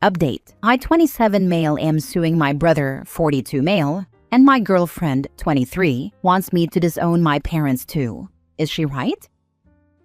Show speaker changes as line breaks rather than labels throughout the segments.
Update. I, 27 male, am suing my brother, 42 male, and my girlfriend, 23, wants me to disown my parents too. Is she right?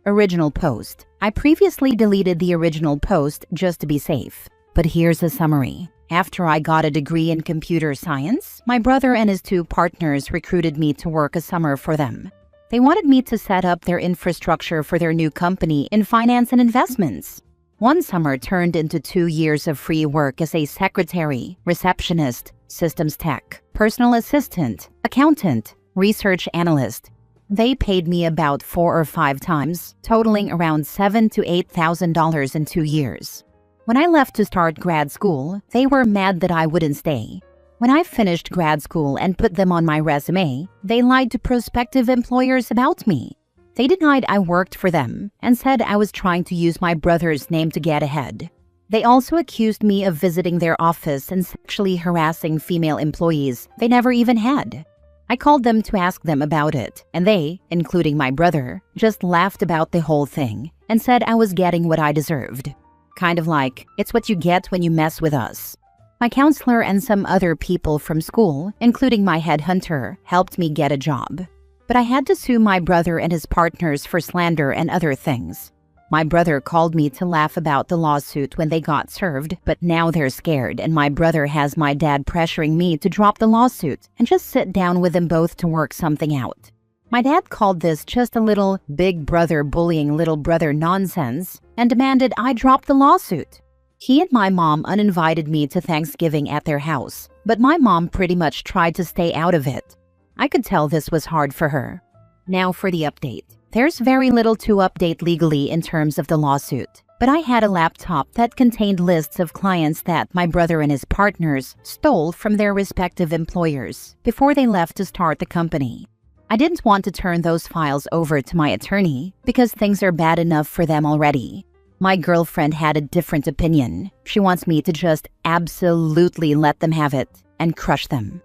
Original post. I previously deleted the original post just to be safe. But here's a summary. After I got a degree in computer science, my brother and his 2 partners recruited me to work a summer for them. They wanted me to set up their infrastructure for their new company in finance and investments. One summer turned into 2 years of free work as a secretary, receptionist, systems tech, personal assistant, accountant, research analyst. They paid me about 4 or 5 times, totaling around $7,000 to $8,000 in 2 years. When I left to start grad school, they were mad that I wouldn't stay. When I finished grad school and put them on my resume, they lied to prospective employers about me. They denied I worked for them and said I was trying to use my brother's name to get ahead. They also accused me of visiting their office and sexually harassing female employees they never even had. I called them to ask them about it, and they, including my brother, just laughed about the whole thing and said I was getting what I deserved. Kind of like, it's what you get when you mess with us. My counselor and some other people from school, including my headhunter, helped me get a job. But I had to sue my brother and his partners for slander and other things. My brother called me to laugh about the lawsuit when they got served, but now they're scared and my brother has my dad pressuring me to drop the lawsuit and just sit down with them both to work something out. My dad called this just a little big brother bullying little brother nonsense and demanded I drop the lawsuit. He and my mom uninvited me to Thanksgiving at their house, but my mom pretty much tried to stay out of it. I could tell this was hard for her. Now for the update. There's very little to update legally in terms of the lawsuit, but I had a laptop that contained lists of clients that my brother and his partners stole from their respective employers before they left to start the company. I didn't want to turn those files over to my attorney because things are bad enough for them already. My girlfriend had a different opinion. She wants me to just absolutely let them have it and crush them.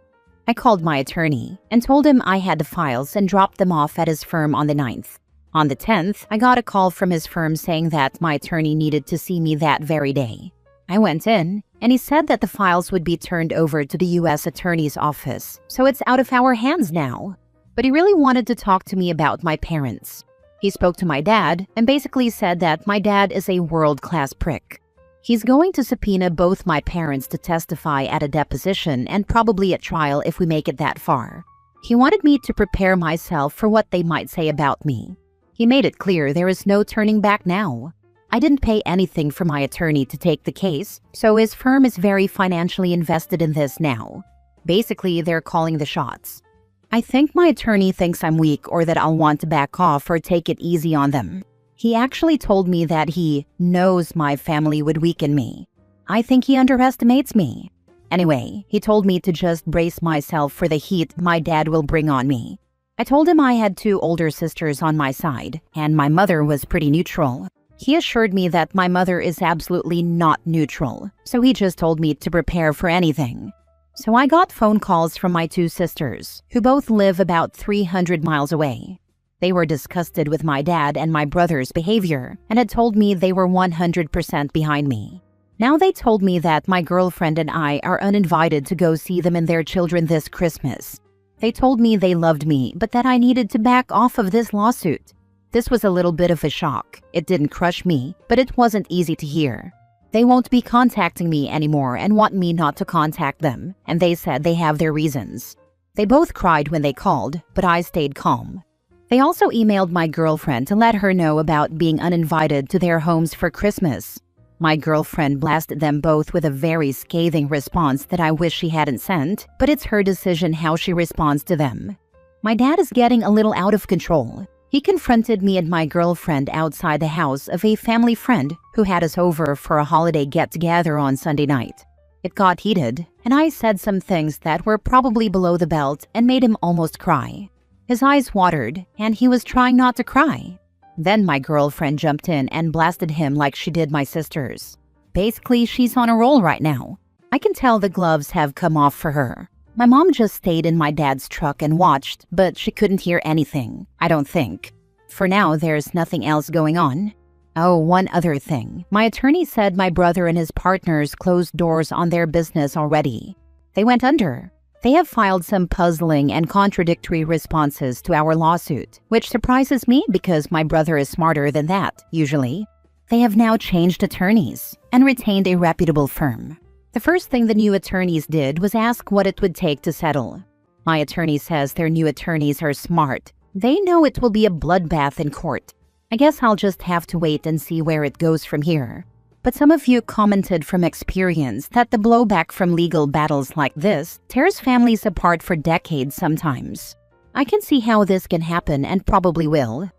I called my attorney and told him I had the files and dropped them off at his firm on the 9th. On the 10th, I got a call from his firm saying that my attorney needed to see me that very day. I went in, and he said that the files would be turned over to the U.S. Attorney's Office, so it's out of our hands now. But he really wanted to talk to me about my parents. He spoke to my dad and basically said that my dad is a world-class prick. He's going to subpoena both my parents to testify at a deposition and probably at trial if we make it that far. He wanted me to prepare myself for what they might say about me. He made it clear there is no turning back now. I didn't pay anything for my attorney to take the case, so his firm is very financially invested in this now. Basically, they're calling the shots. I think my attorney thinks I'm weak or that I'll want to back off or take it easy on them. He actually told me that he knows my family would weaken me. I think he underestimates me. Anyway, he told me to just brace myself for the heat my dad will bring on me. I told him I had 2 older sisters on my side, and my mother was pretty neutral. He assured me that my mother is absolutely not neutral, so he just told me to prepare for anything. So I got phone calls from my 2 sisters, who both live about 300 miles away. They were disgusted with my dad and my brother's behavior and had told me they were 100% behind me. Now they told me that my girlfriend and I are uninvited to go see them and their children this Christmas. They told me they loved me, but that I needed to back off of this lawsuit. This was a little bit of a shock. It didn't crush me, but it wasn't easy to hear. They won't be contacting me anymore and want me not to contact them, and they said they have their reasons. They both cried when they called, but I stayed calm. They also emailed my girlfriend to let her know about being uninvited to their homes for Christmas. My girlfriend blasted them both with a very scathing response that I wish she hadn't sent, but it's her decision how she responds to them. My dad is getting a little out of control. He confronted me and my girlfriend outside the house of a family friend who had us over for a holiday get-together on Sunday night. It got heated, and I said some things that were probably below the belt and made him almost cry. His eyes watered, and he was trying not to cry. Then my girlfriend jumped in and blasted him like she did my sisters. Basically, she's on a roll right now. I can tell the gloves have come off for her. My mom just stayed in my dad's truck and watched, but she couldn't hear anything, I don't think. For now, there's nothing else going on. Oh, one other thing. My attorney said my brother and his partners closed doors on their business already. They went under. They have filed some puzzling and contradictory responses to our lawsuit, which surprises me because my brother is smarter than that, usually. They have now changed attorneys and retained a reputable firm. The first thing the new attorneys did was ask what it would take to settle. My attorney says their new attorneys are smart. They know it will be a bloodbath in court. I guess I'll just have to wait and see where it goes from here. But some of you commented from experience that the blowback from legal battles like this tears families apart for decades sometimes. I can see how this can happen and probably will.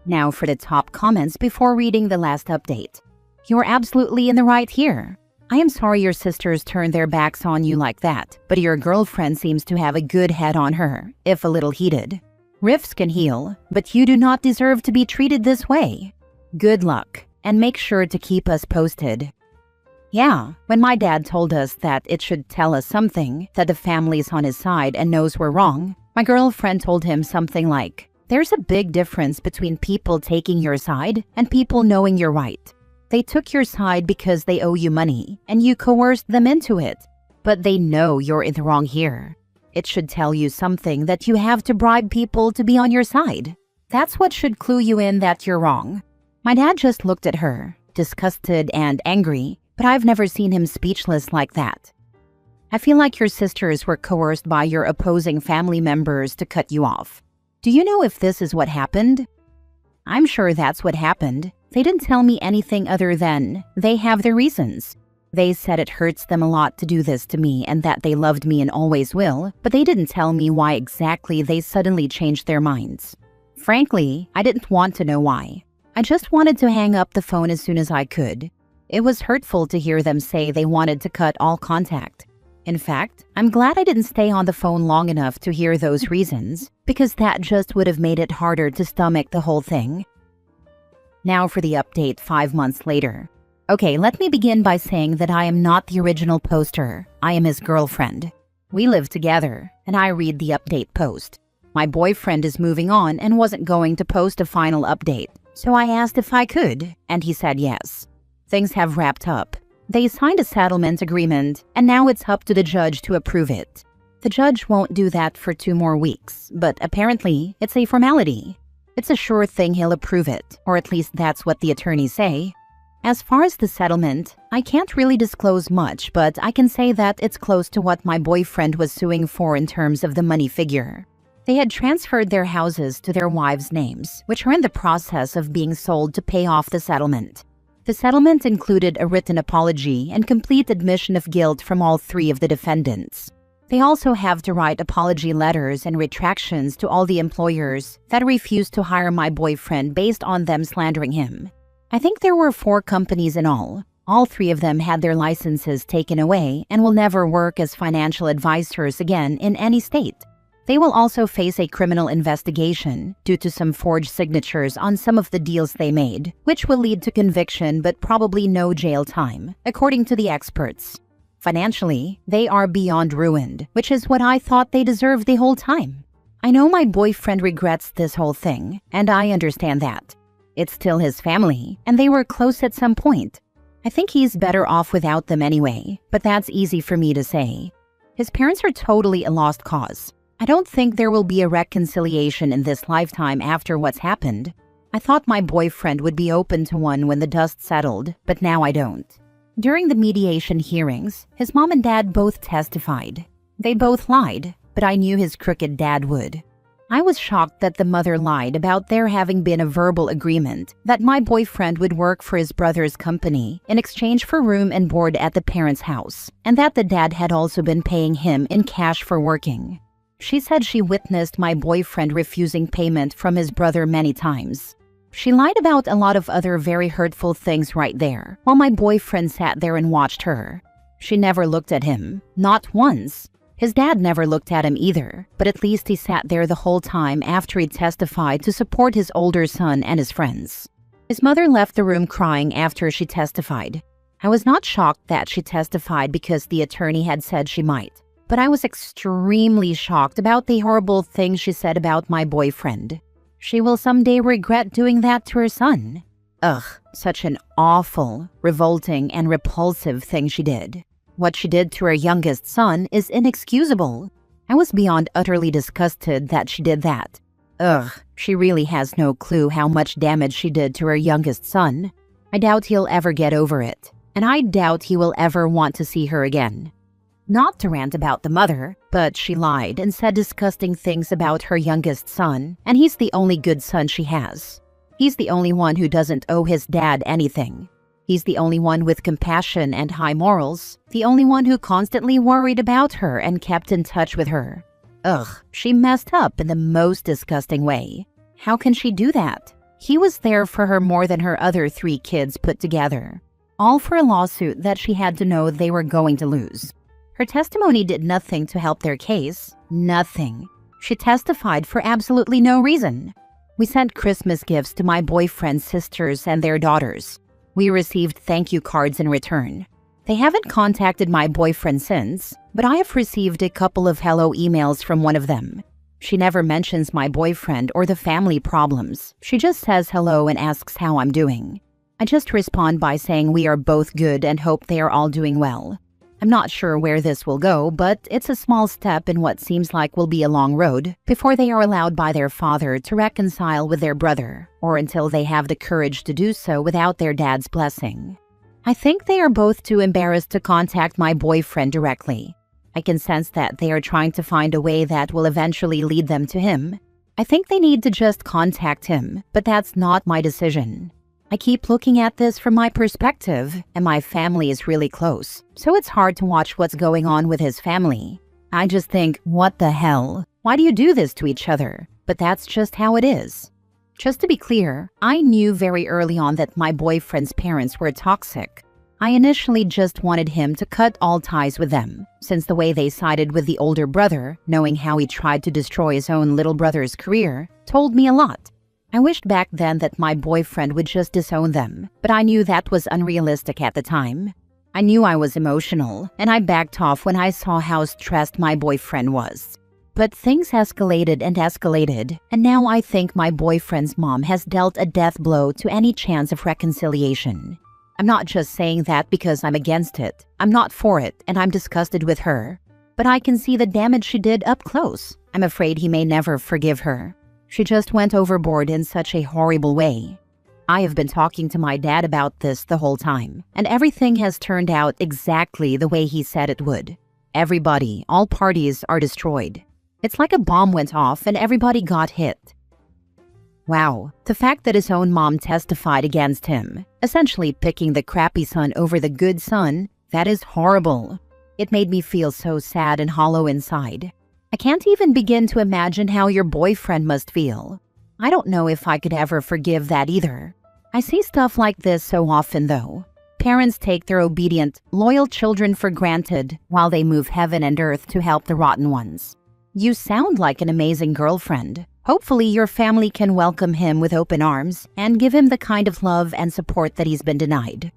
Now for the top comments before reading the last update. You're absolutely in the right here. I am sorry your sisters turned their backs on you like that, but your girlfriend seems to have a good head on her, if a little heated. Rifts can heal, but you do not deserve to be treated this way. Good luck, and make sure to keep us posted. Yeah, when my dad told us that it should tell us something, that the family's on his side and knows we're wrong, my girlfriend told him something like, "There's a big difference between people taking your side and people knowing you're right. They took your side because they owe you money, and you coerced them into it. But they know you're in the wrong here. It should tell you something that you have to bribe people to be on your side. That's what should clue you in that you're wrong." My dad just looked at her, disgusted and angry, but I've never seen him speechless like that. I feel like your sisters were coerced by your opposing family members to cut you off. Do you know if this is what happened? I'm sure that's what happened. They didn't tell me anything other than they have their reasons. They said it hurts them a lot to do this to me and that they loved me and always will, but they didn't tell me why exactly they suddenly changed their minds. Frankly, I didn't want to know why. I just wanted to hang up the phone as soon as I could. It was hurtful to hear them say they wanted to cut all contact. In fact, I'm glad I didn't stay on the phone long enough to hear those reasons, because that just would have made it harder to stomach the whole thing. Now for the update 5 months later. Okay, let me begin by saying that I am not the original poster. I am his girlfriend. We live together, and I read the update post. My boyfriend is moving on and wasn't going to post a final update, so I asked if I could, and he said yes. Things have wrapped up. They signed a settlement agreement, and now it's up to the judge to approve it. The judge won't do that for 2 more weeks, but apparently it's a formality. It's a sure thing he'll approve it, or at least that's what the attorneys say. As far as the settlement, I can't really disclose much, but I can say that it's close to what my boyfriend was suing for in terms of the money figure. They had transferred their houses to their wives' names, which are in the process of being sold to pay off the settlement. The settlement included a written apology and complete admission of guilt from all 3 of the defendants. They also have to write apology letters and retractions to all the employers that refused to hire my boyfriend based on them slandering him. I think there were 4 companies in all. All 3 of them had their licenses taken away and will never work as financial advisors again in any state. They will also face a criminal investigation due to some forged signatures on some of the deals they made, which will lead to conviction but probably no jail time, according to the experts. Financially, they are beyond ruined, which is what I thought they deserved the whole time. I know my boyfriend regrets this whole thing, and I understand that. It's still his family, and they were close at some point. I think he's better off without them anyway, but that's easy for me to say. His parents are totally a lost cause. I don't think there will be a reconciliation in this lifetime after what's happened. I thought my boyfriend would be open to one when the dust settled, but now I don't. During the mediation hearings, his mom and dad both testified. They both lied, but I knew his crooked dad would. I was shocked that the mother lied about there having been a verbal agreement that my boyfriend would work for his brother's company in exchange for room and board at the parents' house, and that the dad had also been paying him in cash for working. She said she witnessed my boyfriend refusing payment from his brother many times. She lied about a lot of other very hurtful things right there, while my boyfriend sat there and watched her. She never looked at him, not once. His dad never looked at him either, but at least he sat there the whole time after he testified to support his older son and his friends. His mother left the room crying after she testified. I was not shocked that she testified because the attorney had said she might, but I was extremely shocked about the horrible things she said about my boyfriend. She will someday regret doing that to her son. Ugh, such an awful, revolting, and repulsive thing she did. What she did to her youngest son is inexcusable. I was beyond utterly disgusted that she did that. Ugh, she really has no clue how much damage she did to her youngest son. I doubt he'll ever get over it, and I doubt he will ever want to see her again. Not to rant about the mother, but she lied and said disgusting things about her youngest son, and he's the only good son she has. He's the only one who doesn't owe his dad anything. He's the only one with compassion and high morals, the only one who constantly worried about her and kept in touch with her. Ugh, she messed up in the most disgusting way. How can she do that? He was there for her more than her other 3 kids put together, all for a lawsuit that she had to know they were going to lose. Her testimony did nothing to help their case. Nothing. She testified for absolutely no reason. We sent Christmas gifts to my boyfriend's sisters and their daughters. We received thank you cards in return. They haven't contacted my boyfriend since, but I have received a couple of hello emails from one of them. She never mentions my boyfriend or the family problems. She just says hello and asks how I'm doing. I just respond by saying we are both good and hope they are all doing well. I'm not sure where this will go, but it's a small step in what seems like will be a long road before they are allowed by their father to reconcile with their brother, or until they have the courage to do so without their dad's blessing. I think they are both too embarrassed to contact my boyfriend directly. I can sense that they are trying to find a way that will eventually lead them to him. I think they need to just contact him, but that's not my decision. I keep looking at this from my perspective, and my family is really close, so it's hard to watch what's going on with his family. I just think, what the hell? Why do you do this to each other? But that's just how it is. Just to be clear, I knew very early on that my boyfriend's parents were toxic. I initially just wanted him to cut all ties with them, since the way they sided with the older brother, knowing how he tried to destroy his own little brother's career, told me a lot. I wished back then that my boyfriend would just disown them, but I knew that was unrealistic at the time. I knew I was emotional, and I backed off when I saw how stressed my boyfriend was. But things escalated and escalated, and now I think my boyfriend's mom has dealt a death blow to any chance of reconciliation. I'm not just saying that because I'm against it. I'm not for it, and I'm disgusted with her. But I can see the damage she did up close. I'm afraid he may never forgive her. She just went overboard in such a horrible way. I have been talking to my dad about this the whole time, and everything has turned out exactly the way he said it would. Everybody, all parties are destroyed. It's like a bomb went off and everybody got hit. Wow, the fact that his own mom testified against him, essentially picking the crappy son over the good son, that is horrible. It made me feel so sad and hollow inside. I can't even begin to imagine how your boyfriend must feel. I don't know if I could ever forgive that either. I see stuff like this so often though. Parents take their obedient, loyal children for granted while they move heaven and earth to help the rotten ones. You sound like an amazing girlfriend. Hopefully your family can welcome him with open arms and give him the kind of love and support that he's been denied.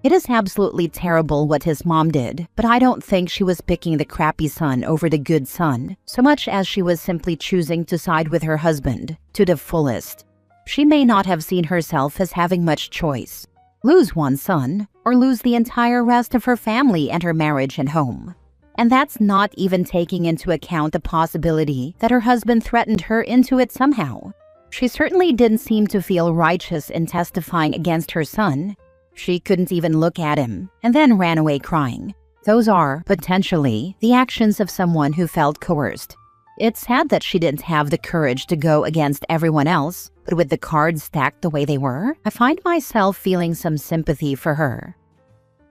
It is absolutely terrible what his mom did, but I don't think she was picking the crappy son over the good son, so much as she was simply choosing to side with her husband to the fullest. She may not have seen herself as having much choice. Lose one son, or lose the entire rest of her family and her marriage and home. And that's not even taking into account the possibility that her husband threatened her into it somehow. She certainly didn't seem to feel righteous in testifying against her son. She couldn't even look at him, and then ran away crying. Those are, potentially, the actions of someone who felt coerced. It's sad that she didn't have the courage to go against everyone else, but with the cards stacked the way they were, I find myself feeling some sympathy for her.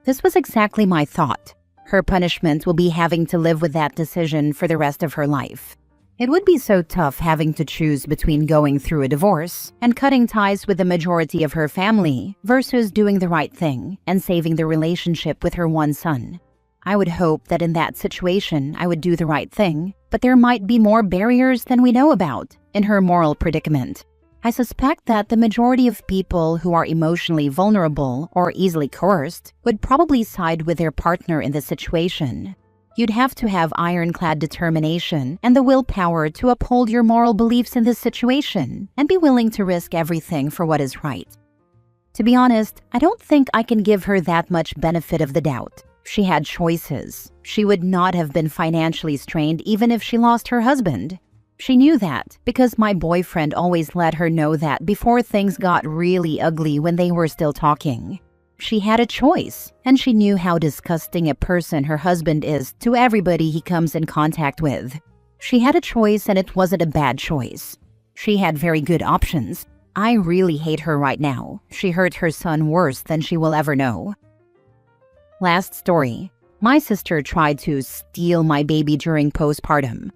This was exactly my thought. Her punishment will be having to live with that decision for the rest of her life. It would be so tough having to choose between going through a divorce and cutting ties with the majority of her family versus doing the right thing and saving the relationship with her one son. I would hope that in that situation I would do the right thing, but there might be more barriers than we know about in her moral predicament. I suspect that the majority of people who are emotionally vulnerable or easily coerced would probably side with their partner in this situation. You'd have to have ironclad determination and the willpower to uphold your moral beliefs in this situation and be willing to risk everything for what is right. To be honest, I don't think I can give her that much benefit of the doubt. She had choices. She would not have been financially strained even if she lost her husband. She knew that because my boyfriend always let her know that before things got really ugly when they were still talking. She had a choice, and she knew how disgusting a person her husband is to everybody he comes in contact with. She had a choice, and it wasn't a bad choice. She had very good options. I really hate her right now. She hurt her son worse than she will ever know. Last story. My sister tried to steal my baby during postpartum.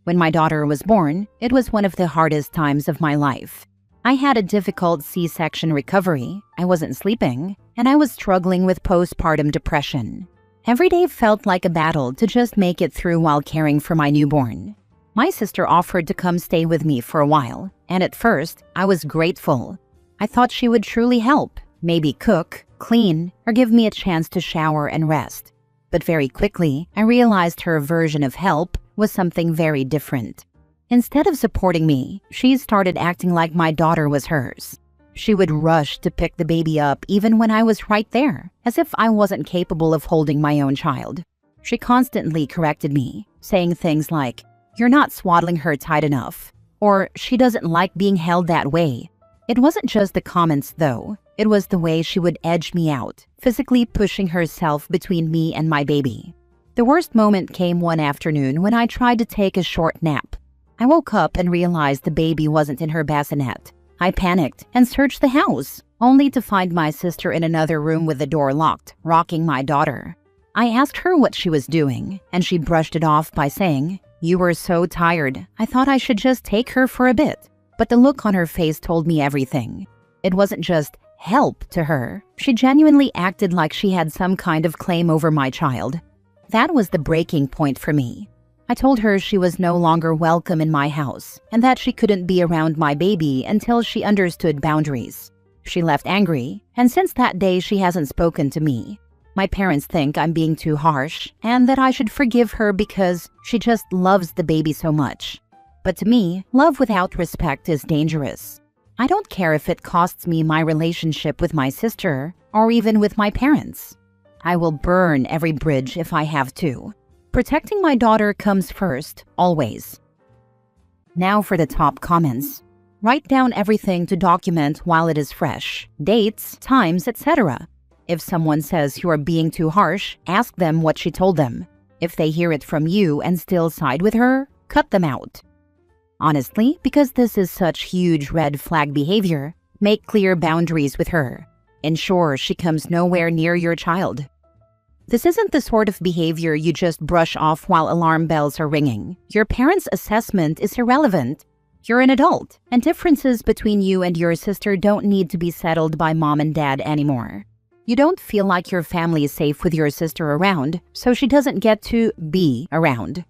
When my daughter was born, it was one of the hardest times of my life. I had a difficult C-section recovery, I wasn't sleeping, and I was struggling with postpartum depression. Every day felt like a battle to just make it through while caring for my newborn. My sister offered to come stay with me for a while, and at first, I was grateful. I thought she would truly help, maybe cook, clean, or give me a chance to shower and rest. But very quickly, I realized her version of help was something very different. Instead of supporting me, she started acting like my daughter was hers. She would rush to pick the baby up even when I was right there, as if I wasn't capable of holding my own child. She constantly corrected me, saying things like, "You're not swaddling her tight enough," or "She doesn't like being held that way." It wasn't just the comments though, it was the way she would edge me out, physically pushing herself between me and my baby. The worst moment came one afternoon when I tried to take a short nap. I woke up and realized the baby wasn't in her bassinet. I panicked and searched the house, only to find my sister in another room with the door locked, rocking my daughter. I asked her what she was doing, and she brushed it off by saying, "You were so tired, I thought I should just take her for a bit." But the look on her face told me everything. It wasn't just help to her. She genuinely acted like she had some kind of claim over my child. That was the breaking point for me. I told her she was no longer welcome in my house and that she couldn't be around my baby until she understood boundaries. She left angry, and since that day she hasn't spoken to me. My parents think I'm being too harsh and that I should forgive her because she just loves the baby so much. But to me, love without respect is dangerous. I don't care if it costs me my relationship with my sister or even with my parents. I will burn every bridge if I have to. Protecting my daughter comes first, always. Now for the top comments. Write down everything to document while it is fresh. Dates, times, etc. If someone says you are being too harsh, ask them what she told them. If they hear it from you and still side with her, cut them out. Honestly, because this is such huge red flag behavior, make clear boundaries with her. Ensure she comes nowhere near your child. This isn't the sort of behavior you just brush off while alarm bells are ringing. Your parents' assessment is irrelevant. You're an adult, and differences between you and your sister don't need to be settled by mom and dad anymore. You don't feel like your family is safe with your sister around, so she doesn't get to be around.